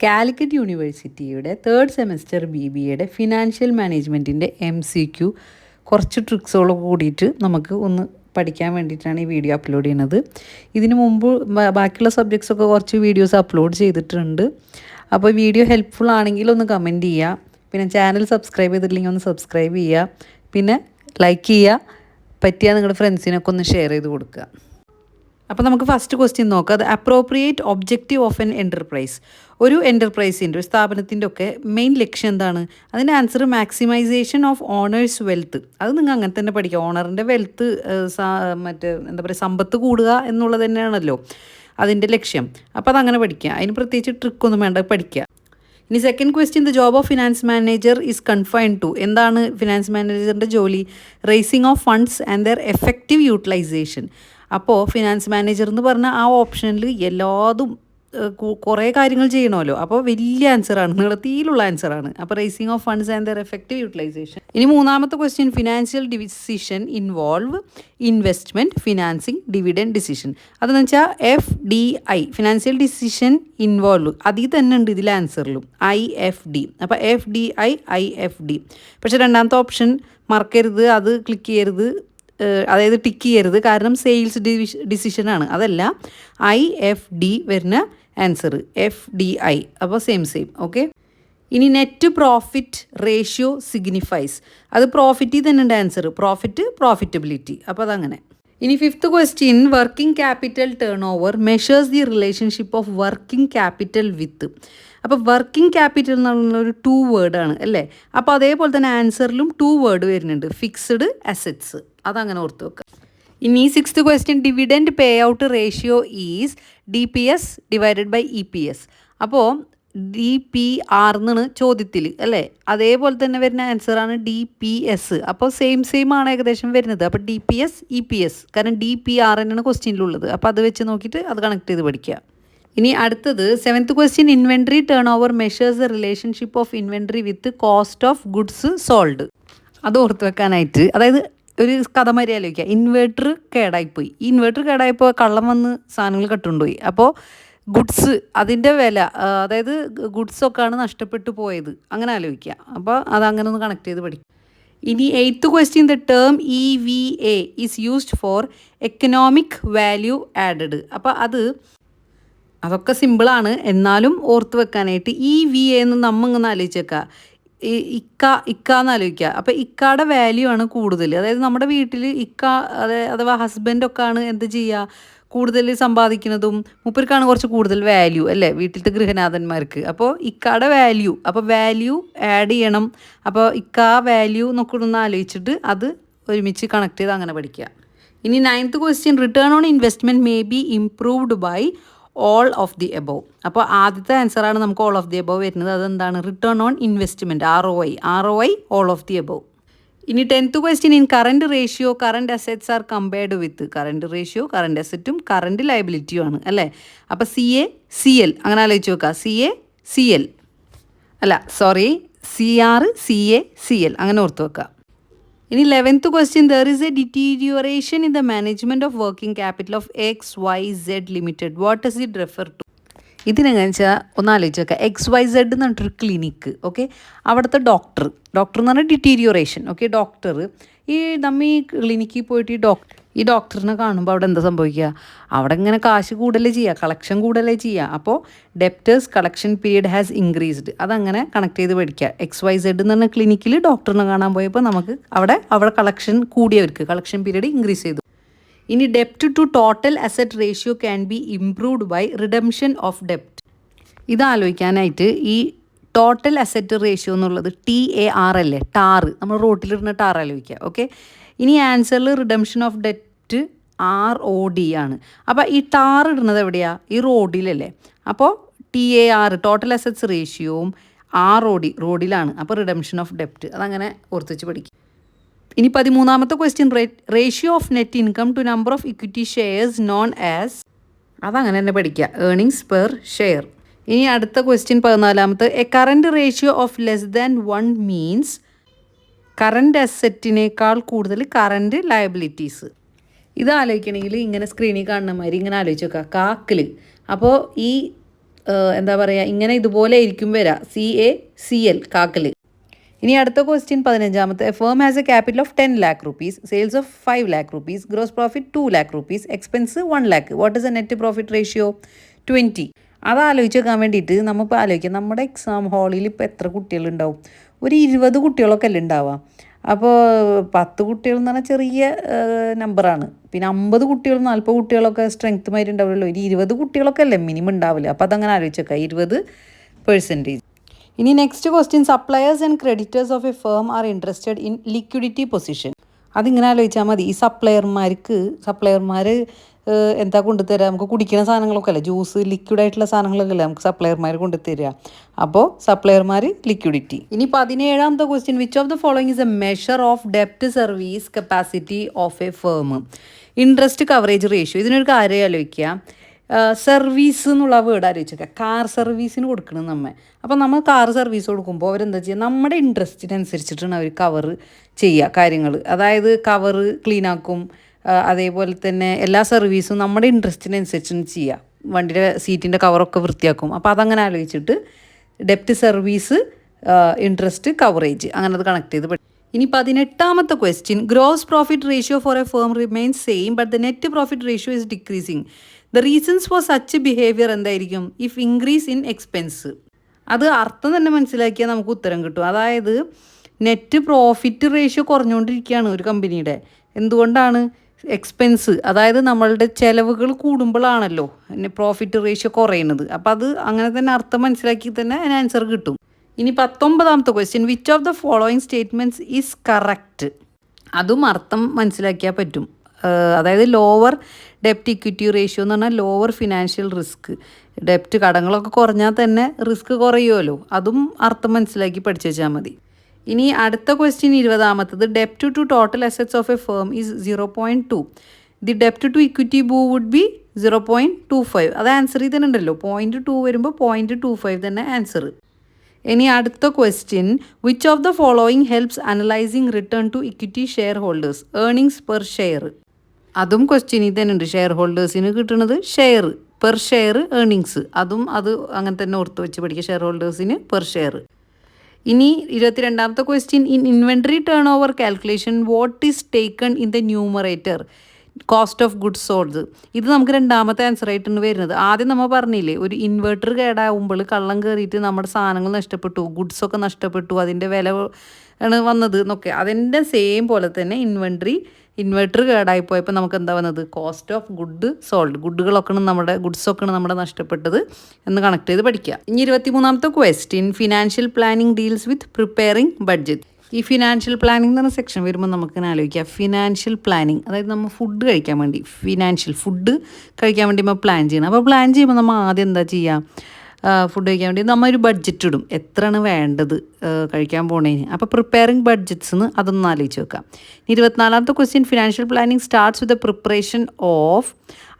കാലിക്കറ്റ് യൂണിവേഴ്സിറ്റിയുടെ third semester BBAയുടെ financial മാനേജ്മെൻറ്റിൻ്റെ MCQ കുറച്ച് ട്രിക്സോട് കൂടിയിട്ട് നമുക്ക് ഒന്ന് പഠിക്കാൻ വേണ്ടിയിട്ടാണ് ഈ വീഡിയോ അപ്ലോഡ് ചെയ്യുന്നത്. ഇതിനു മുമ്പ് ബാക്കിയുള്ള സബ്ജക്ട്സൊക്കെ കുറച്ച് വീഡിയോസ് അപ്ലോഡ് ചെയ്തിട്ടുണ്ട്. അപ്പോൾ വീഡിയോ ഹെൽപ്ഫുൾ ആണെങ്കിൽ ഒന്ന് കമൻറ്റ് ചെയ്യുക. പിന്നെ ചാനൽ സബ്സ്ക്രൈബ് ചെയ്തിട്ടില്ലെങ്കിൽ ഒന്ന് സബ്സ്ക്രൈബ് ചെയ്യുക. പിന്നെ ലൈക്ക് ചെയ്യുക. പറ്റിയാൽ നിങ്ങളുടെ ഫ്രണ്ട്സിനൊക്കെ ഒന്ന് ഷെയർ ചെയ്ത് കൊടുക്കുക. അപ്പോൾ നമുക്ക് ഫസ്റ്റ് ക്വസ്റ്റ്യൻ നോക്കാം. അത് appropriate objective of an enterprise. ഒരു എൻ്റർപ്രൈസിൻ്റെ ഒരു സ്ഥാപനത്തിൻ്റെ ഒക്കെ മെയിൻ ലക്ഷ്യം എന്താണ്? അതിൻ്റെ answer maximisation of owners wealth. അത് നിങ്ങൾ അങ്ങനെ തന്നെ പഠിക്കുക. ഓണറിൻ്റെ വെൽത്ത് എന്താ പറയുക, സമ്പത്ത് കൂടുക എന്നുള്ളത് തന്നെയാണല്ലോ അതിൻ്റെ ലക്ഷ്യം. അപ്പോൾ അതങ്ങനെ പഠിക്കുക. അതിന് പ്രത്യേകിച്ച് ട്രിക്കൊന്നും വേണ്ട, പഠിക്കുക. ഇനി second question, the job of finance manager is confined to. എന്താണ് ഫിനാൻസ് മാനേജറിൻ്റെ ജോലി? Raising of funds and their effective utilisation. അപ്പോൾ ഫിനാൻസ് മാനേജർ എന്ന് പറഞ്ഞാൽ ആ ഓപ്ഷനിൽ എല്ലാതും കുറേ കാര്യങ്ങൾ ചെയ്യണമല്ലോ. അപ്പോൾ വലിയ ആൻസറാണ്, നീളത്തിലുള്ള ആൻസറാണ്. അപ്പോൾ raising of funds and their effective utilisation. ഇനി മൂന്നാമത്തെ question, financial decision involve investment, financing, dividend decision. അതെന്ന് വെച്ചാൽ FDI, ഫിനാൻഷ്യൽ ഡിസിഷൻ ഇൻവോൾവ്, അതിൽ തന്നെ ഉണ്ട് ഇതിൽ ആൻസറിലും IFD. അപ്പോൾ FDI IFD. പക്ഷേ രണ്ടാമത്തെ ഓപ്ഷൻ മറക്കരുത്, അത് ക്ലിക്ക് ചെയ്യരുത്, അതായത് ടിക്ക് ചെയ്യരുത്, കാരണം സെയിൽസ് ഡിസിഷനാണ്. അതല്ല, IFD വരുന്ന ആൻസർ FDI. അപ്പോൾ സെയിം ഓക്കെ. ഇനി നെറ്റ് പ്രോഫിറ്റ് റേഷ്യോ സിഗ്നിഫൈസ്. അത് പ്രോഫിറ്റിൽ തന്നെ ഉണ്ട് ആൻസർ, പ്രോഫിറ്റബിലിറ്റി. അപ്പോൾ അതങ്ങനെ. ഇനി fifth question, working capital turnover measures the relationship of working capital with. അപ്പോൾ വർക്കിംഗ് ക്യാപിറ്റൽ എന്ന് പറഞ്ഞൊരു 2 വേർഡാണ് അല്ലേ. അപ്പോൾ അതേപോലെ തന്നെ ആൻസറിലും 2 വേർഡ് വരുന്നുണ്ട്, ഫിക്സ്ഡ് അസറ്റ്സ്. അതങ്ങനെ ഓർത്ത് വെക്കുക. ഇനി sixth question, dividend pay out ratio is DPS divided by EPS. അപ്പോൾ DPR എന്നാണ് ചോദ്യത്തിൽ അല്ലേ. അതേപോലെ തന്നെ വരുന്ന ആൻസറാണ് DPS. അപ്പോൾ സെയിം ആണ് ഏകദേശം വരുന്നത്. അപ്പോൾ DPS EPS, കാരണം DPR തന്നെയാണ് ക്വസ്റ്റ്യനിലുള്ളത്. അപ്പോൾ അത് വെച്ച് നോക്കിയിട്ട് അത് കണക്ട് ചെയ്ത് പഠിക്കുക. ഇനി അടുത്തത് seventh question, inventory turnover measures the relationship of inventory with cost of goods sold. അത് ഓർത്ത് വെക്കാനായിട്ട്, അതായത് ഒരു കഥ മാതിരി ആലോചിക്കുക. ഇൻവേർട്ടർ കേടായിപ്പോയി. ഈ ഇൻവേർട്ടർ കേടായപ്പോൾ കള്ളം വന്ന് സാധനങ്ങൾ കട്ടുകൊണ്ടുപോയി. അപ്പോൾ ഗുഡ്സ്, അതിൻ്റെ വില, അതായത് ഗുഡ്സൊക്കെയാണ് നഷ്ടപ്പെട്ടു പോയത്. അങ്ങനെ ആലോചിക്കുക. അപ്പോൾ അതങ്ങനെ ഒന്ന് കണക്ട് ചെയ്ത് പഠിക്കും. ഇനി eighth question, the term EVA is used for economic value added. അപ്പോൾ അതൊക്കെ സിമ്പിളാണ്, എന്നാലും ഓർത്ത് വെക്കാനായിട്ട് EVA എന്ന് നമ്മ ഇങ്ങനെ ആലോചിച്ചേക്കുക. ഇക്ക എന്ന് ആലോചിക്കുക. അപ്പോൾ ഇക്കയുടെ വാല്യൂ ആണ് കൂടുതൽ. അതായത് നമ്മുടെ വീട്ടിൽ അഥവാ ഹസ്ബൻഡൊക്കെ ആണ് എന്ത് ചെയ്യുക, കൂടുതൽ സമ്പാദിക്കുന്നതും മൂപ്പർക്കാണ് കുറച്ച് കൂടുതൽ വാല്യൂ അല്ലേ, വീട്ടിലത്തെ ഗൃഹനാഥന്മാർക്ക്. അപ്പോൾ ഇക്കയുടെ വാല്യൂ, അപ്പോൾ വാല്യൂ ആഡ് ചെയ്യണം. അപ്പോൾ വാല്യൂ എന്നൊക്കെ ഒന്ന് ആലോചിച്ചിട്ട് അത് ഒരുമിച്ച് കണക്ട് ചെയ്ത് അങ്ങനെ പഠിക്കുക. ഇനി ninth question, return on investment may be improved by all of the above. അപ്പോൾ ആദ്യത്തെ ആൻസറാണ് നമുക്ക് ഓൾ ഓഫ് ദി എബോവ് വരുന്നത്. അതെന്താണ്? Return on investment, ROI all of the above. ഇനി 10th question, in current ratio current assets are compared with. Current ratio current അസറ്റും current ലയബിലിറ്റിയും ആണ് അല്ലേ. അപ്പോൾ CACL അങ്ങനെ ആലോചിച്ച് നോക്കുക. CACL അല്ല, സോറി, CRCACL അങ്ങനെ ഓർത്ത് വെക്കുക. ഇനി 11th question, there is a deterioration in the management of working capital of XYZ limited. What does it refer to? ഇതിനെങ്ങനെ വെച്ചാൽ ഒന്ന് ആലോചിച്ച് വെക്കുക. XYZ എന്ന് പറഞ്ഞിട്ടൊരു ക്ലിനിക്ക്, ഓക്കെ. അവിടുത്തെ ഡോക്ടർ എന്ന് പറഞ്ഞാൽ ഡിറ്റീരിയോറേഷൻ, ഓക്കെ. ഡോക്ടർ നമ്മൾ ഈ ക്ലിനിക്കിൽ പോയിട്ട് ഈ ഡോക്ടറിനെ കാണുമ്പോൾ അവിടെ എന്താ സംഭവിക്കുക? അവിടെ ഇങ്ങനെ കാശ് കൂടുതലേ ചെയ്യുക, കളക്ഷൻ കൂടുതലേ ചെയ്യുക. അപ്പോൾ debtors collection period has increased. അതങ്ങനെ കണക്ട് ചെയ്ത് പഠിക്കുക. XYZ എന്ന് പറഞ്ഞ ക്ലിനിക്കിൽ ഡോക്ടറിനെ കാണാൻ പോയപ്പോൾ നമുക്ക് അവിടെ കളക്ഷൻ കൂടിയവർക്ക് കളക്ഷൻ പീരീഡ് ഇൻക്രീസ് ചെയ്തു. ഇനി ഡെപ്റ്റ് to total asset ratio can be improved by redemption of ഡെപ്റ്റ്. ഇതാലോചിക്കാനായിട്ട് ഈ ടോട്ടൽ അസറ്റ് റേഷ്യോ എന്നുള്ളത് TAR അല്ലേ, ടാർ, നമ്മൾ റോട്ടിലിടുന്ന ടാർ ആലോചിക്കുക, ഓക്കെ. ഇനി ആൻസറിൽ റിഡംഷൻ ഓഫ് ഡെപ്റ്റ് ROD ആണ്. അപ്പോൾ ഈ ടാർ ഇടുന്നത് എവിടെയാണ്? ഈ റോഡിലല്ലേ. അപ്പോൾ TAR ടോട്ടൽ അസറ്റ്സ് റേഷ്യോവും ROD റോഡിലാണ്. അപ്പോൾ റിഡംഷൻ ഓഫ് ഡെപ്റ്റ്, അതങ്ങനെ ഓർത്ത് വെച്ച് പഠിക്കും. ഇനി 13ാമത്തെ question, ratio of net income to number of equity shares known as. അതങ്ങനെ തന്നെ പഠിക്കുക, ഏർണിങ്സ് പെർ ഷെയർ. ഇനി അടുത്ത ക്വസ്റ്റ്യൻ 14ാമത്തെ, a current ratio of less than 1 means current അസറ്റിനേക്കാൾ കൂടുതൽ കറണ്ട് ലയബിലിറ്റീസ്. ഇത് ആലോചിക്കണമെങ്കിൽ ഇങ്ങനെ സ്ക്രീനിൽ കാണുന്ന മാതിരി ഇങ്ങനെ ആലോചിച്ച് വെക്കുക. കാക്കിൽ അപ്പോൾ ഈ എന്താ പറയുക, ഇങ്ങനെ ഇതുപോലെ ആയിരിക്കും വരിക, CACL കാക്കൽ. ഇനി അടുത്ത ക്വസ്റ്റ്യൻ 15ാമത്തെ. A firm has a capital of 10 lakh rupees, sales of 5 lakh rupees, gross profit 2 lakh rupees, expense 1 lakh. What is a net profit ratio? 20. അത് ആലോചിച്ച് വെക്കാൻ വേണ്ടിയിട്ട് നമ്മളിപ്പോൾ ആലോചിക്കാം, നമ്മുടെ എക്സാം ഹാളിൽ ഇപ്പോൾ എത്ര കുട്ടികളുണ്ടാവും? ഒരു 20 കുട്ടികളൊക്കെ അല്ലേ ഉണ്ടാവുക. അപ്പോൾ 10 കുട്ടികൾ എന്ന് പറഞ്ഞാൽ ചെറിയ നമ്പറാണ്. പിന്നെ 50 കുട്ടികളും 40 കുട്ടികളൊക്കെ സ്ട്രെങ്ത്തുമായിട്ടുണ്ടാവുമല്ലോ. ഒരു 20 കുട്ടികളൊക്കെ അല്ലേ മിനിമം ഉണ്ടാവില്ല. അപ്പോൾ അതങ്ങനെ ആലോചിച്ച് വെക്കാം, 20%. ഇനി next question. Suppliers and creditors of a firm are interested in liquidity position. അതിങ്ങനെ ആലോചിച്ചാൽ മതി. ഈ സപ്ലയർമാർ എന്താ കൊണ്ടുതരിക? നമുക്ക് കുടിക്കുന്ന സാധനങ്ങളൊക്കെ അല്ലേ, ജ്യൂസ്, ലിക്വിഡായിട്ടുള്ള സാധനങ്ങളൊക്കെ അല്ലേ നമുക്ക് സപ്ലയർമാർ കൊണ്ടുതരിക. അപ്പോൾ സപ്ലയർമാർ ലിക്വിഡിറ്റി. ഇനി 17ാമത്തെ question. Which of the following is a measure of ഡെപ്റ്റ് service capacity of a firm? Interest coverage ratio. ഇതിനൊരു കാര്യം ആലോചിക്കുക. സർവീസ് എന്നുള്ള വേർഡ് ആലോചിക്കുക. കാർ സർവീസിന് കൊടുക്കണം നമ്മെ. അപ്പോൾ നമ്മൾ കാർ സർവീസ് കൊടുക്കുമ്പോൾ അവരെന്താ ചെയ്യുക? നമ്മുടെ ഇൻട്രസ്റ്റിനനുസരിച്ചിട്ടാണ് അവർ കവർ ചെയ്യുക കാര്യങ്ങൾ. അതായത് കവർ ക്ലീനാക്കും, അതേപോലെ തന്നെ എല്ലാ സർവീസും നമ്മുടെ ഇൻട്രസ്റ്റിനനുസരിച്ചാണ് ചെയ്യുക. വണ്ടിയുടെ സീറ്റിൻ്റെ കവറൊക്കെ വൃത്തിയാക്കും. അപ്പോൾ അതങ്ങനെ ആലോചിച്ചിട്ട് ഡെപ്റ്റ് സർവീസ്, ഇൻട്രസ്റ്റ് കവറേജ്, അങ്ങനെ അത് കണക്ട് ചെയ്ത് പഠിക്കും. ഇനി 18ാമത്തെ question. Gross profit ratio for a firm remains same but the net profit ratio is decreasing. The reasons for such behaviour എന്തായിരിക്കും? If increase in expense. അത് അർത്ഥം തന്നെ മനസ്സിലാക്കിയാൽ നമുക്ക് ഉത്തരം കിട്ടും. അതായത് നെറ്റ് പ്രോഫിറ്റ് റേഷ്യോ കുറഞ്ഞുകൊണ്ടിരിക്കുകയാണ് ഒരു കമ്പനിയുടെ. എന്തുകൊണ്ടാണ്? എക്സ്പെൻസ്, അതായത് നമ്മളുടെ ചിലവുകൾ കൂടുമ്പോഴാണല്ലോ പ്രോഫിറ്റ് റേഷ്യോ കുറയുന്നത്. അപ്പോൾ അത് അങ്ങനെ തന്നെ അർത്ഥം മനസ്സിലാക്കി തന്നെ അതിന് ആൻസർ കിട്ടും. ഇനി 19ാമത്തെ question. Which of the following statements is correct? അതും അർത്ഥം മനസ്സിലാക്കിയാൽ പറ്റും. അതായത് ലോവർ ഡെപ്റ്റ് ഇക്വിറ്റി റേഷ്യോ എന്ന് പറഞ്ഞാൽ ലോവർ ഫിനാൻഷ്യൽ റിസ്ക്. ഡെപ്റ്റ് കടങ്ങളൊക്കെ കുറഞ്ഞാൽ തന്നെ റിസ്ക് കുറയുമല്ലോ. അതും അർത്ഥം മനസ്സിലാക്കി പഠിച്ചു വെച്ചാൽ മതി. ഇനി അടുത്ത ക്വസ്റ്റ്യൻ 20ാമത്തത്. ഡെപ്റ്റ് to total assets of a firm is 0.2. The ഡെപ്റ്റ് ടു ഇക്വിറ്റി വുഡ് ബി 0.25. അത് ആൻസർ ചെയ്തിട്ടുണ്ടല്ലോ. 0.2 വരുമ്പോൾ 0.25 തന്നെ ആൻസർ. ഇനി അടുത്ത question. Which of the following helps analysing return to equity share holders? Earnings per share. അതും ക്വസ്റ്റ്യനിൽ തന്നെ ഉണ്ട്. ഷെയർ ഹോൾഡേഴ്സിന് കിട്ടുന്നത് ഷെയർ, പെർ ഷെയർ ഏർണിങ്സ്. അത് അങ്ങനെ തന്നെ ഓർത്ത് വെച്ച് പഠിക്കുക. ഷെയർ ഹോൾഡേഴ്സിന് പെർ ഷെയർ. ഇനി 22ാമത്തെ question. In inventory turnover calculation what is taken in the numerator? Cost of goods sold. ഇത് നമുക്ക് രണ്ടാമത്തെ ആൻസർ ആയിട്ടാണ് വരുന്നത്. ആദ്യം നമ്മൾ പറഞ്ഞില്ലേ, ഒരു ഇൻവെർട്ടർ കേടാവുമ്പോൾ കള്ളം കയറിയിട്ട് നമ്മുടെ സാധനങ്ങൾ നഷ്ടപ്പെട്ടു, ഗുഡ്സൊക്കെ നഷ്ടപ്പെട്ടു, അതിൻ്റെ വില ആണ് വന്നത് എന്നൊക്കെ. അതിൻ്റെ സെയിം പോലെ തന്നെ ഇൻവെർട്ടർ കേടായിപ്പോയപ്പോൾ നമുക്ക് എന്താ വന്നത്? Cost of good sold. ഗുഡ്സൊക്കെയാണ് നമ്മുടെ നഷ്ടപ്പെട്ടത് എന്ന് കണക്ട് ചെയ്ത് പഠിക്കുക. ഇനി 23ാമത്തെ question. Financial planning deals with preparing budget. ഈ ഫിനാൻഷ്യൽ പ്ലാനിങ് എന്ന് പറഞ്ഞ സെക്ഷൻ വരുമ്പോൾ നമുക്ക് ആലോചിക്കാം. ഫിനാൻഷ്യൽ പ്ലാനിങ്, അതായത് നമ്മൾ ഫുഡ് കഴിക്കാൻ വേണ്ടി നമ്മൾ പ്ലാൻ ചെയ്യണം. അപ്പോൾ പ്ലാൻ ചെയ്യുമ്പോൾ നമ്മൾ ആദ്യം എന്താ ചെയ്യുക? ഫുഡ് കഴിക്കാൻ വേണ്ടി നമ്മൾ ഒരു ബഡ്ജറ്റ് ഇടും, എത്രയാണ് വേണ്ടത് കഴിക്കാൻ പോണേന്. അപ്പോൾ പ്രിപ്പയറിംഗ് ബഡ്ജറ്റ്സ് അതൊന്ന് ആലോചിച്ച് വെക്കാം. 24ാമത്തെ question. Financial planning starts with the preparation of.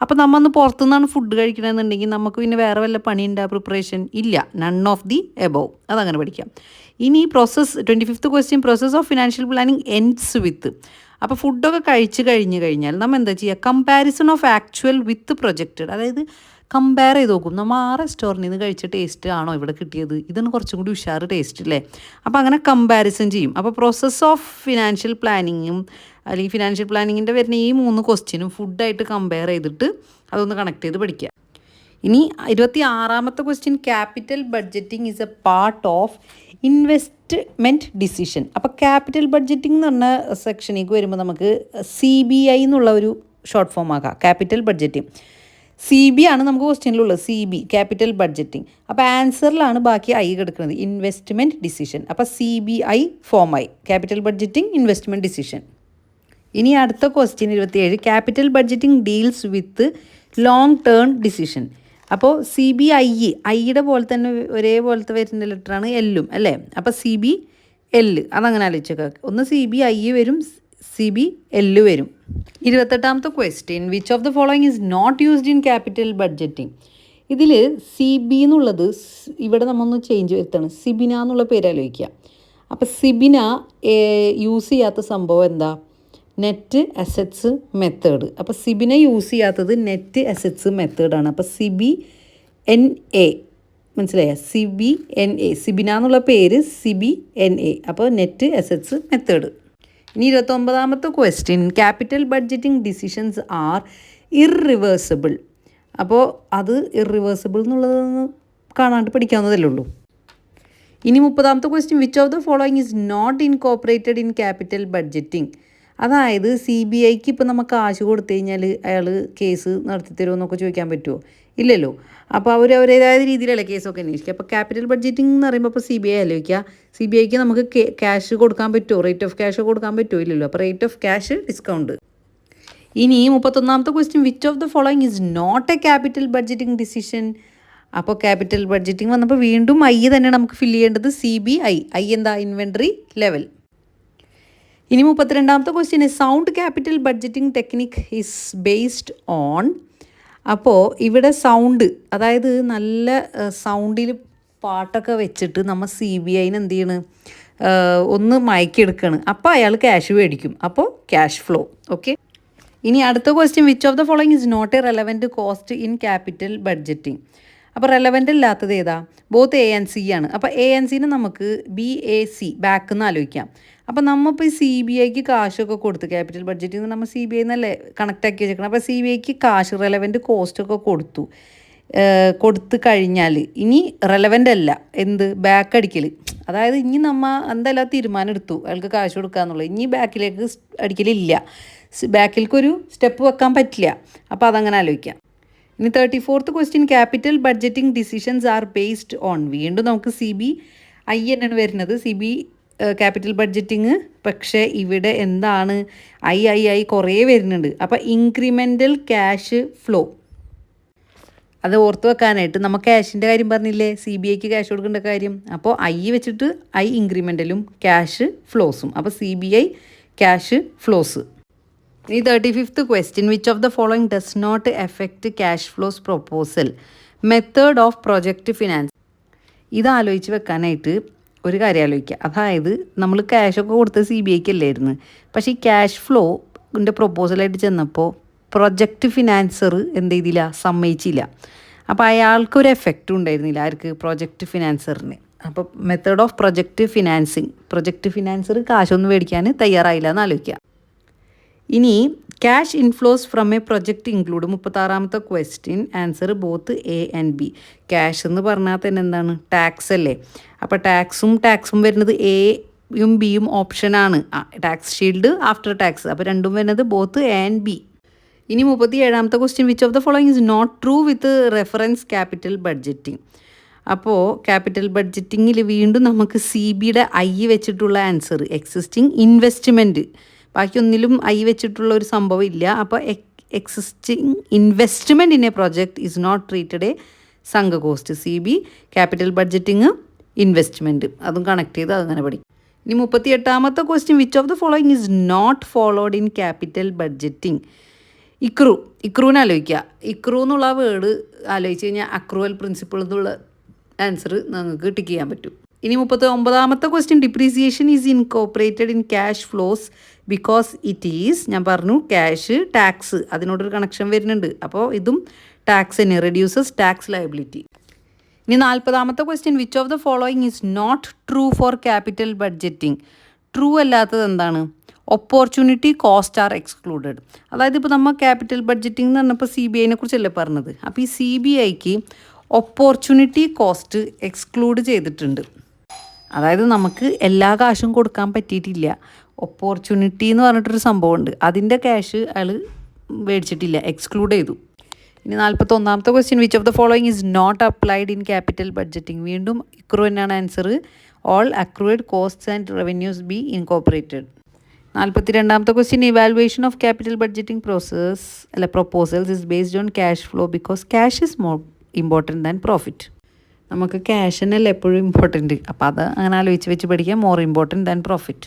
അപ്പോൾ നമ്മൾ ഒന്ന് പുറത്തുനിന്നാണ് ഫുഡ് കഴിക്കണമെന്നുണ്ടെങ്കിൽ നമുക്ക് പിന്നെ വേറെ വല്ല പണിയുണ്ടാ? പ്രിപ്പറേഷൻ ഇല്ല. None of the above. അതങ്ങനെ പഠിക്കാം. ഇനി 25th question. Process of financial planning ends with. അപ്പോൾ ഫുഡൊക്കെ കഴിച്ച് കഴിഞ്ഞാൽ നമ്മൾ എന്താ ചെയ്യുക? Comparison of actual with projected. അതായത് കമ്പയർ ചെയ്ത് നോക്കും, നമ്മൾ ആ റെസ്റ്റോറൻറ്റിൽ നിന്ന് കഴിച്ച ടേസ്റ്റ് ആണോ ഇവിടെ കിട്ടിയത്? ഇതാണ് കുറച്ചും കൂടി ഉഷാർ ടേസ്റ്റ് അല്ലേ? അപ്പോൾ അങ്ങനെ കമ്പാരിസൺ ചെയ്യും. അപ്പോൾ പ്രോസസ് ഓഫ് ഫിനാൻഷ്യൽ പ്ലാനിങ്ങും അല്ലെങ്കിൽ ഫിനാൻഷ്യൽ പ്ലാനിങ്ങിൻ്റെ വരുന്ന ഈ 3 ക്വസ്റ്റ്യനും ഫുഡായിട്ട് കമ്പയർ ചെയ്തിട്ട് അതൊന്ന് കണക്ട് ചെയ്ത് പഠിക്കുക. ഇനി 26ാമത്തെ question. Capital budgeting is a part of investment decision. അപ്പോൾ ക്യാപിറ്റൽ ബഡ്ജറ്റിംഗ് എന്ന് പറഞ്ഞ സെക്ഷനിലേക്ക് വരുമ്പോൾ നമുക്ക് CBI എന്നുള്ള ഒരു ഷോർട്ട് ഫോം ആക്കാം. ക്യാപിറ്റൽ ബഡ്ജറ്റിംഗ് CB ആണ് നമുക്ക് ക്വസ്റ്റ്യനിലുള്ളത്. CB capital budgeting. അപ്പോൾ ആൻസറിലാണ് ബാക്കി I കിടക്കുന്നത്, ഇൻവെസ്റ്റ്മെൻറ്റ് ഡിസിഷൻ. അപ്പോൾ CBI ഫോമായി, ക്യാപിറ്റൽ ബഡ്ജറ്റിംഗ് ഇൻവെസ്റ്റ്മെൻറ്റ് ഡിസിഷൻ. ഇനി അടുത്ത question 27. Capital budgeting deals with long term decision. അപ്പോൾ CBI ഐയുടെ പോലെ തന്നെ ഒരേപോലത്തെ വരുന്ന ലെറ്ററാണ് എല്ലും അല്ലേ? അപ്പോൾ CBL അതങ്ങനെ ആലോചിച്ചേക്കാം. ഒന്ന് CBI വരും, CBL വരും. 28ാമത്തെ question. Which of the following is not used in capital budgeting? ഇതിൽ CB എന്നുള്ളത് ഇവിടെ നമ്മൊന്ന് ചേഞ്ച് വരുത്താണ്. സിബിന എന്നുള്ള പേര് ആലോചിക്കുക. അപ്പോൾ സിബിന യൂസ് ചെയ്യാത്ത സംഭവം എന്താ? Net assets method. അപ്പോൾ സിബിനെ യൂസ് ചെയ്യാത്തത് നെറ്റ് അസറ്റ്സ് മെത്തേഡാണ്. അപ്പോൾ CBNA മനസ്സിലായ CBNA, സിബിന എന്നുള്ള പേര് CBNA. അപ്പോൾ നെറ്റ് അസറ്റ്സ് മെത്തേഡ്. ഇനി 29ാമത്തെ question, capital budgeting decisions are irreversible. അപ്പോൾ അത് ഇർറിവേഴ്സിബിൾ എന്നുള്ളതൊന്ന് കാണാണ്ട് പഠിക്കാവുന്നതല്ലേ ഉള്ളൂ. ഇനി 30ാമത്തെ question, which of the following is not incorporated in capital budgeting. അതായത് CBIക്ക് ഇപ്പോൾ നമുക്ക് കാശ് കൊടുത്തു കഴിഞ്ഞാൽ അയാൾ കേസ് നടത്തി തരുമോ എന്നൊക്കെ ചോദിക്കാൻ പറ്റുമോ? ഇല്ലല്ലോ. അപ്പോൾ അവരവരുടേതായ രീതിയിലല്ലേ കേസൊക്കെ അന്വേഷിക്കുക. അപ്പോൾ ക്യാപിറ്റൽ ബഡ്ജറ്റിംഗ് എന്ന് പറയുമ്പോൾ ഇപ്പോൾ CBI ആലോചിക്കുക, CBIക്ക് നമുക്ക് ക്യാഷ് കൊടുക്കാൻ പറ്റുമോ? റേറ്റ് ഓഫ് ക്യാഷ് കൊടുക്കാൻ പറ്റുമോ? ഇല്ലല്ലോ. അപ്പോൾ റേറ്റ് ഓഫ് ക്യാഷ് ഡിസ്കൗണ്ട്. ഇനി 31ാമത്തെ question, which of the following is not a capital budgeting decision. അപ്പോൾ ക്യാപിറ്റൽ ബഡ്ജറ്റിംഗ് വന്നപ്പോൾ വീണ്ടും തന്നെ നമുക്ക് ഫില്ല് ചെയ്യേണ്ടത് CBI. എന്താ? Inventory level. ഇനി 32ാമത്തെ question, sound capital budgeting technique is based on. അപ്പോൾ ഇവിടെ സൗണ്ട്, അതായത് നല്ല സൗണ്ടിൽ പാട്ടൊക്കെ വെച്ചിട്ട് നമ്മൾ CBIന് എന്ത് ചെയ്യണ്, ഒന്ന് മയക്കിയെടുക്കുകയാണ്. അപ്പോൾ അയാൾ ക്യാഷ് മേടിക്കും. അപ്പോൾ ക്യാഷ് ഫ്ലോ. ഓക്കെ. ഇനി അടുത്ത question, which of the following is not a relevant cost in capital budgeting. അപ്പോൾ റെലവൻ്റ് അല്ലാത്തത് ഏതാ? ബോത്ത് A and C ആണ്. അപ്പോൾ A and Cനെ നമുക്ക് BAC ബാക്ക് എന്ന് ആലോചിക്കാം. അപ്പോൾ നമ്മളിപ്പോൾ ഈ CBIക്ക് കാശൊക്കെ കൊടുത്ത്, ക്യാപിറ്റൽ ബഡ്ജറ്റിൽ നമ്മൾ CBI എന്നല്ലേ കണക്റ്റ് ആക്കി വെച്ചേക്കണം. അപ്പോൾ CBIക്ക് കാശ് റെലവൻറ്റ് കോസ്റ്റൊക്കെ കൊടുത്തു കഴിഞ്ഞാൽ ഇനി റെലവൻ്റ് അല്ല എന്ത്? ബാക്ക് അടിക്കൽ. അതായത് ഇനി എന്തെല്ലാം തീരുമാനം എടുത്തു അയാൾക്ക് കാശ് കൊടുക്കുക എന്നുള്ളത്, ഇനി ബാക്കിലേക്ക് അടിക്കലില്ല. ബാക്കിലേക്കൊരു സ്റ്റെപ്പ് വെക്കാൻ പറ്റില്ല. അപ്പോൾ അതങ്ങനെ ആലോചിക്കാം. ഇനി 34th question, capital budgeting decisions are based on. വീണ്ടും നമുക്ക് CBI തന്നെയാണ് വരുന്നത്, ക്യാപിറ്റൽ ബഡ്ജറ്റിംഗ്. പക്ഷേ ഇവിടെ എന്താണ് ഐ കുറേ വരുന്നുണ്ട്. അപ്പോൾ ഇൻക്രിമെൻ്റൽ ക്യാഷ് ഫ്ലോ, അത് ഓർത്ത് വെക്കാനായിട്ട് നമ്മൾ ക്യാഷിൻ്റെ കാര്യം പറഞ്ഞില്ലേ, CBIക്ക് ക്യാഷ് കൊടുക്കേണ്ട കാര്യം. അപ്പോൾ വെച്ചിട്ട് ഇൻക്രിമെൻ്റലും ക്യാഷ് ഫ്ലോസും. അപ്പോൾ CBI ക്യാഷ് ഫ്ലോസ്. ഈ 35th question, which of the following does not effect cash flows proposal, method of project finance. ഇത് ആലോചിച്ച് വെക്കാനായിട്ട് ഒരു കാര്യം ആലോചിക്കുക. അതായത് നമ്മൾ ക്യാഷൊക്കെ കൊടുത്ത് CBIക്ക് അല്ലായിരുന്നു. പക്ഷേ ഈ ക്യാഷ് ഫ്ലോൻ്റെ പ്രൊപ്പോസലായിട്ട് ചെന്നപ്പോൾ പ്രൊജക്റ്റ് ഫിനാൻസർ എന്ത് ചെയ്തില്ല? സമ്മതിച്ചില്ല. അപ്പോൾ അയാൾക്കൊരു എഫക്റ്റും ഉണ്ടായിരുന്നില്ല. ആർക്ക്? പ്രൊജക്റ്റ് ഫിനാൻസറിന്. അപ്പോൾ method of project financing, project financer കാശൊന്നും മേടിക്കാൻ തയ്യാറായില്ല എന്ന് ആലോചിക്കുക. ഇനി cash inflows from a project include. 36ാമത്തെ question, answer both A and B. Cash എന്ന് പറഞ്ഞാൽ തന്നെ എന്താണ്? ടാക്സ് അല്ലേ. അപ്പോൾ ടാക്സും വരുന്നത് Aയും Bയും ഓപ്ഷനാണ്. Tax shield, after tax. അപ്പോൾ രണ്ടും വരുന്നത് ബോത്ത് A and B. ഇനി 37ാമത്തെ question, which of the following is not true with reference capital budgeting. അപ്പോൾ ക്യാപിറ്റൽ ബഡ്ജറ്റിങ്ങിൽ വീണ്ടും നമുക്ക് CBയുടെ വെച്ചിട്ടുള്ള ആൻസർ എക്സിസ്റ്റിംഗ് ഇൻവെസ്റ്റ്മെൻറ്റ്. ബാക്കിയൊന്നിലും വെച്ചിട്ടുള്ള ഒരു സംഭവം ഇല്ല. അപ്പോൾ existing investment in a project is not treated a sunk cost. CB capital budgeting investment, അതും കണക്ട് ചെയ്ത് അതങ്ങനെ പഠിക്കും. ഇനി 38ാമത്തെ question, which of the following is not followed in capital budgeting. ഇക്രൂവിനെ ആലോചിക്കുക. ഇക്രൂ എന്നുള്ള വേർഡ് ആലോചിച്ച് കഴിഞ്ഞാൽ അക്രൂവൽ പ്രിൻസിപ്പിൾ എന്നുള്ള ആൻസർ നിങ്ങൾക്ക് ടിക്ക് ചെയ്യാൻ പറ്റും. ഇനി 39ാമത്തെ question, depreciation is incorporated in cash flows because it is. ഞാൻ പറഞ്ഞു ക്യാഷ് ടാക്സ്, അതിനോടൊരു കണക്ഷൻ വരുന്നുണ്ട്. അപ്പോൾ ഇതും ടാക്സ് തന്നെ, റെഡ്യൂസസ് ടാക്സ് ലയബിലിറ്റി. ഇനി 40ാമത്തെ question, which of the following is not true for capital budgeting. True അല്ലാത്തത് എന്താണ്? Opportunity cost are excluded. അതായത് ഇപ്പോൾ നമ്മൾ ക്യാപിറ്റൽ ബഡ്ജറ്റിംഗ് എന്ന് പറഞ്ഞപ്പോൾ CBIനെ കുറിച്ചല്ലേ പറഞ്ഞത്. അപ്പോൾ ഈ CBIക്ക് ഓപ്പർച്യൂണിറ്റി കോസ്റ്റ് എക്സ്ക്ലൂഡ് ചെയ്തിട്ടുണ്ട്. അതായത് നമുക്ക് എല്ലാ കാശും കൊടുക്കാൻ പറ്റിയിട്ടില്ല. ഓപ്പർച്യൂണിറ്റി എന്ന് പറഞ്ഞിട്ടൊരു സംഭവമുണ്ട്, അതിൻ്റെ ക്യാഷ് അയാൾ മേടിച്ചിട്ടില്ല, എക്സ്ക്ലൂഡ് ചെയ്തു. ഇനി 41ാമത്തെ question, which of the following is not applied in capital budgeting. വീണ്ടും ഇക്രൂ തന്നെയാണ് answer. All accrued costs and revenues be incorporated. 42ാമത്തെ question, evaluation of capital budgeting proposals is based on cash flow because cash is more important than profit. നമുക്ക് cash തന്നെയല്ലേ എപ്പോഴും important. അപ്പോൾ അത് അങ്ങനെ ആലോചിച്ച് വെച്ച് പഠിക്കാം, മോർ ഇമ്പോർട്ടൻറ്റ് ദാൻ പ്രോഫിറ്റ്.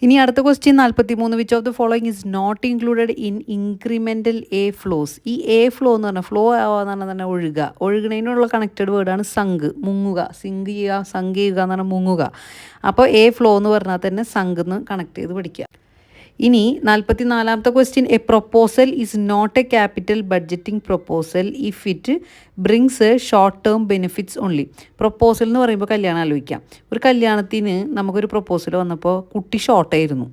ഇനി അടുത്ത question 43, which of the following is not included in incremental flows. ഈ ഫ്ലോ എന്ന് പറഞ്ഞാൽ, ഫ്ലോ ആവാന്ന് പറഞ്ഞാൽ തന്നെ ഒഴുകുന്നതിനുള്ള കണക്റ്റഡ് വേർഡാണ് സങ്ക്, മുങ്ങുക. സങ്ക് ചെയ്യുക എന്ന് പറഞ്ഞാൽ മുങ്ങുക. അപ്പോൾ ഫ്ലോ എന്ന് പറഞ്ഞാൽ തന്നെ സങ്ക് എന്ന് കണക്ട് ചെയ്ത് പഠിക്കുക. ഇനി 44ാമത്തെ question, a proposal is not a capital budgeting proposal if it brings a short term benefits only. Proposal എന്ന് പറയുമ്പോൾ കല്യാണം ആലോചിക്കാം. ഒരു കല്യാണത്തിന് നമുക്കൊരു പ്രൊപ്പോസൽ വന്നപ്പോൾ കുട്ടി ഷോർട്ടായിരുന്നു.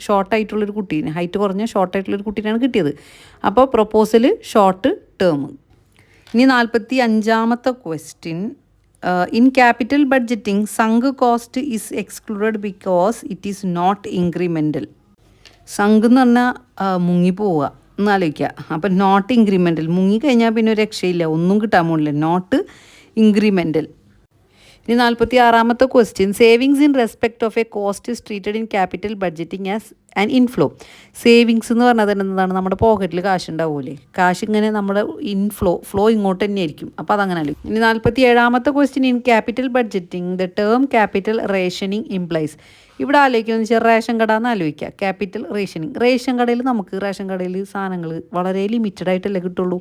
ഷോർട്ടായിട്ടുള്ളൊരു കുട്ടീനെ, ഹൈറ്റ് കുറഞ്ഞ ഷോർട്ടായിട്ടുള്ളൊരു കുട്ടീനാണ് കിട്ടിയത്. അപ്പോൾ പ്രൊപ്പോസൽ ഷോർട്ട് ടേം. ഇനി 45ാമത്തെ question, in capital budgeting sunk cost is excluded because it is not incremental. Sunk എന്ന് പറഞ്ഞാൽ മുങ്ങിപ്പോവുക എന്നാലോചിക്കുക. അപ്പം നോട്ട് ഇൻക്രിമെൻ്റൽ, മുങ്ങിക്കഴിഞ്ഞാൽ പിന്നെ ഒരു രക്ഷയില്ല, ഒന്നും കിട്ടാൻ പോകില്ല, നോട്ട് ഇൻക്രിമെൻ്റൽ. ഇനി 46ാമത്തെ question, savings in respect of a cost is treated in capital budgeting as an inflow. Savings എന്ന് പറഞ്ഞാൽ തന്നെ എന്താണ്, നമ്മുടെ പോക്കറ്റിൽ കാശ് ഉണ്ടാവില്ലേ, കാശ് ഇങ്ങനെ നമ്മുടെ ഫ്ലോ ഇങ്ങോട്ട് തന്നെ ആയിരിക്കും. അപ്പോൾ അതങ്ങനെ അല്ല. ഇനി 47ാമത്തെ question, in capital budgeting the term capital rationing implies. ഇവിടെ ആലോചിക്കുന്നത് വെച്ചാൽ റേഷൻ കട എന്ന് ആലോചിക്കുക. ക്യാപിറ്റൽ റേഷനിങ്, റേഷൻ കടയിൽ നമുക്ക് റേഷൻ കടയിൽ സാധനങ്ങൾ വളരെ ലിമിറ്റഡ് ആയിട്ടല്ലേ കിട്ടുള്ളൂ.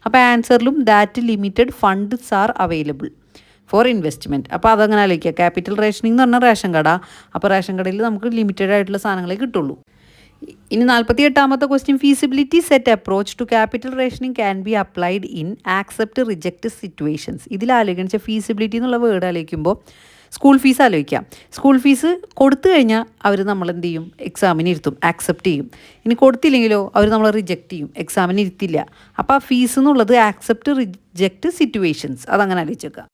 അപ്പോൾ ആൻസറിലും that limited funds are available for investment. അപ്പോൾ അതങ്ങനെ ആലോചിക്കുക. ക്യാപിറ്റൽ റേഷനിങ് എന്ന് പറഞ്ഞാൽ റേഷൻ കട. അപ്പോൾ റേഷൻ കടയിൽ നമുക്ക് ലിമിറ്റഡ് ആയിട്ടുള്ള സാധനങ്ങളെ കിട്ടുള്ളൂ. ഇനി 48ാമത്തെ question, feasibility set approach to capital rationing can be applied in accept reject situations. ഇതിൽ ആലോചിക്കണം വെച്ചാൽ ഫീസിബിലിറ്റി എന്നുള്ള വേർഡ് ആലോചിക്കുമ്പോൾ സ്കൂൾ ഫീസ് ആലോചിക്കാം. സ്കൂൾ ഫീസ് കൊടുത്തു കഴിഞ്ഞാൽ അവർ നമ്മളെന്ത് ചെയ്യും, എക്സാമിന് ഇരുത്തും, ആക്സെപ്റ്റ് ചെയ്യും. ഇനി കൊടുത്തില്ലെങ്കിലോ അവർ നമ്മളെ റിജക്റ്റ് ചെയ്യും, എക്സാമിന് ഇരുത്തില്ല. അപ്പോൾ ആ ഫീസ് എന്നുള്ളത് ആക്സെപ്റ്റ് റിജക്റ്റ് സിറ്റുവേഷൻസ്, അതങ്ങനെ ആലോചിച്ചേക്കാം.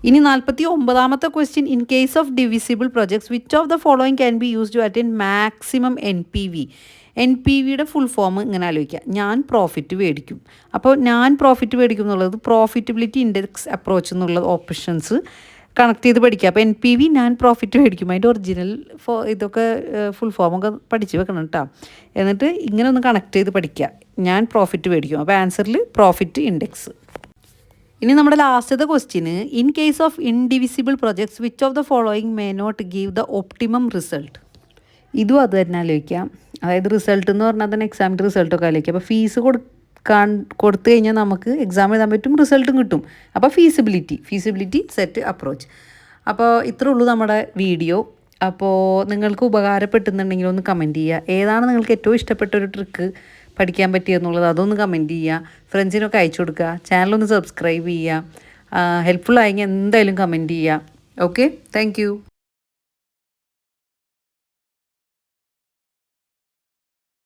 ഇനി 49ാമത്തെ question, in case of divisible projects which of the following can be use to attain maximum NPV. NPVയുടെ ഫുൾ ഫോം ഇങ്ങനെ ആലോചിക്കുക, ഞാൻ പ്രോഫിറ്റ് മേടിക്കും. അപ്പോൾ ഞാൻ പ്രോഫിറ്റ് മേടിക്കും എന്നുള്ളത് പ്രോഫിറ്റബിലിറ്റി ഇൻഡെക്സ് അപ്രോച്ച് എന്നുള്ള ഓപ്ഷൻസ് കണക്ട് ചെയ്ത് പഠിക്കുക. അപ്പോൾ NPV ഞാൻ പ്രോഫിറ്റ് മേടിക്കും, അതിൻ്റെ ഒറിജിനൽ ഇതൊക്കെ ഫുൾ ഫോമൊക്കെ പഠിച്ച് വെക്കണം കേട്ടോ. എന്നിട്ട് ഇങ്ങനെ ഒന്ന് കണക്ട് ചെയ്ത് പഠിക്കുക, ഞാൻ പ്രോഫിറ്റ് മേടിക്കും. അപ്പോൾ ആൻസറിൽ പ്രോഫിറ്റ് ഇൻഡെക്സ്. ഇനി നമ്മുടെ ലാസ്റ്റത്തെ ക്വസ്റ്റ്യന്, in case of indivisible projects which of the following may not give the optimum result. ഇതും അത് തന്നെ ആലോചിക്കാം. അതായത് റിസൾട്ട് എന്ന് പറഞ്ഞാൽ തന്നെ എക്സാമിൻ്റെ റിസൾട്ടൊക്കെ ആലോചിക്കാം. അപ്പോൾ ഫീസ് കൊടുത്തു കഴിഞ്ഞാൽ നമുക്ക് എക്സാം എഴുതാൻ പറ്റും, റിസൾട്ടും കിട്ടും. അപ്പോൾ ഫീസിബിലിറ്റി സെറ്റ് അപ്രോച്ച്. അപ്പോൾ ഇത്രേ ഉള്ളൂ നമ്മുടെ വീഡിയോ. അപ്പോൾ നിങ്ങൾക്ക് ഉപകാരപ്പെട്ടുന്നുണ്ടെങ്കിൽ ഒന്ന് കമൻറ്റ് ചെയ്യുക. ഏതാണ് നിങ്ങൾക്ക് ഏറ്റവും ഇഷ്ടപ്പെട്ട ഒരു ട്രിക്ക് പഠിക്കാൻ പറ്റിയെന്നുള്ളത് അതൊന്ന് കമൻറ്റ് ചെയ്യുക. ഫ്രണ്ട്സിനൊക്കെ അയച്ചു കൊടുക്കുക. ചാനലൊന്ന് സബ്സ്ക്രൈബ് ചെയ്യുക. ഹെൽപ്ഫുൾ ആയെങ്കിൽ എന്തായാലും കമൻറ്റ് ചെയ്യുക. Okay, thank